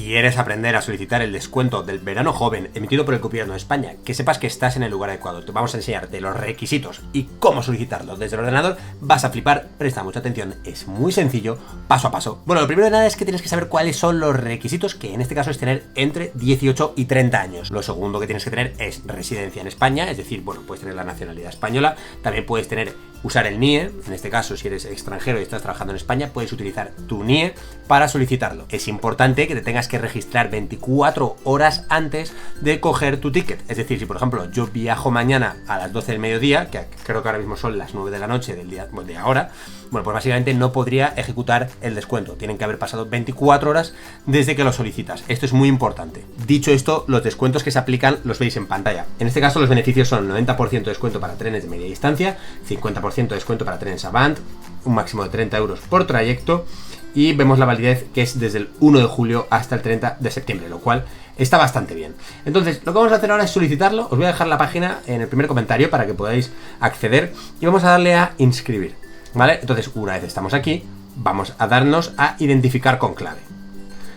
¿Quieres aprender a solicitar el descuento del verano joven emitido por el gobierno de España? Que sepas que estás en el lugar adecuado. Te vamos a enseñar de los requisitos y cómo solicitarlo desde el ordenador. Vas a flipar, presta mucha atención, es muy sencillo, paso a paso. Bueno, lo primero de nada es que tienes que saber cuáles son los requisitos, que en este caso es tener entre 18 y 30 años. Lo segundo que tienes que tener es residencia en España, es decir, bueno, puedes tener la nacionalidad española, también puedes usar el NIE, en este caso si eres extranjero y estás trabajando en España, puedes utilizar tu NIE para solicitarlo. Es importante que te tengas que registrar 24 horas antes de coger tu ticket. Es decir, si por ejemplo yo viajo mañana a las 12 del mediodía, que creo que ahora mismo son las 9 de la noche del día de ahora, bueno, pues básicamente no podría ejecutar el descuento. Tienen que haber pasado 24 horas desde que lo solicitas. Esto es muy importante. Dicho esto, los descuentos que se aplican los veis en pantalla. En este caso los beneficios son 90% de descuento para trenes de media distancia, 50% de descuento para trenes Avant, un máximo de 30 euros por trayecto, y vemos la validez que es desde el 1 de julio hasta el 30 de septiembre, lo cual está bastante bien. Entonces, lo que vamos a hacer ahora es solicitarlo. Os voy a dejar la página en el primer comentario para que podáis acceder y vamos a darle a inscribir, ¿vale? Entonces, una vez estamos aquí, vamos a darnos a identificar con clave.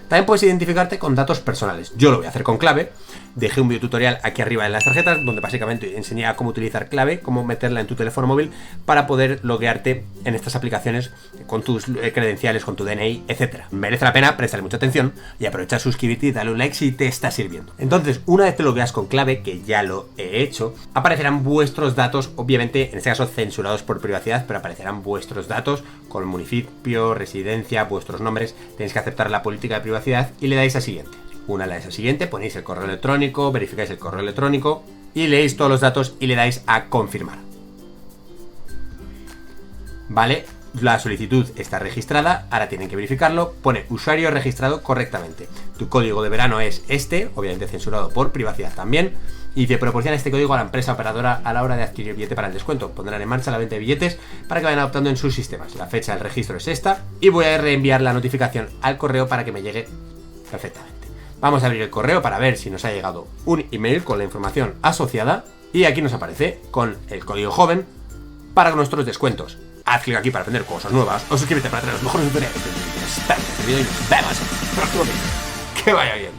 También puedes identificarte con datos personales. Yo lo voy a hacer con clave. Dejé un videotutorial aquí arriba en las tarjetas donde básicamente enseñé a cómo utilizar clave, cómo meterla en tu teléfono móvil para poder loguearte en estas aplicaciones con tus credenciales, con tu DNI, etc. Merece la pena prestarle mucha atención y aprovechar, suscribirte y darle un like si te está sirviendo. Entonces, una vez te logueas con clave, que ya lo he hecho, aparecerán vuestros datos, obviamente en este caso censurados por privacidad, pero aparecerán vuestros datos con municipio, residencia, vuestros nombres. Tenéis que aceptar la política de privacidad y le dais a siguiente. Una le dais a siguiente, ponéis el correo electrónico, verificáis el correo electrónico y leéis todos los datos y le dais a confirmar. Vale, la solicitud está registrada, ahora tienen que verificarlo, pone usuario registrado correctamente. Tu código de verano es este, obviamente censurado por privacidad también, y te proporciona este código a la empresa operadora a la hora de adquirir billete para el descuento. Pondrán en marcha la venta de billetes para que vayan adoptando en sus sistemas. La fecha del registro es esta y voy a reenviar la notificación al correo para que me llegue perfectamente. Vamos a abrir el correo para ver si nos ha llegado un email con la información asociada y aquí nos aparece con el código joven para nuestros descuentos. Haz clic aquí para aprender cosas nuevas o suscríbete para tener los mejores tutoriales. Espero que este vídeo y nos vemos en el próximo vídeo. Que vaya bien.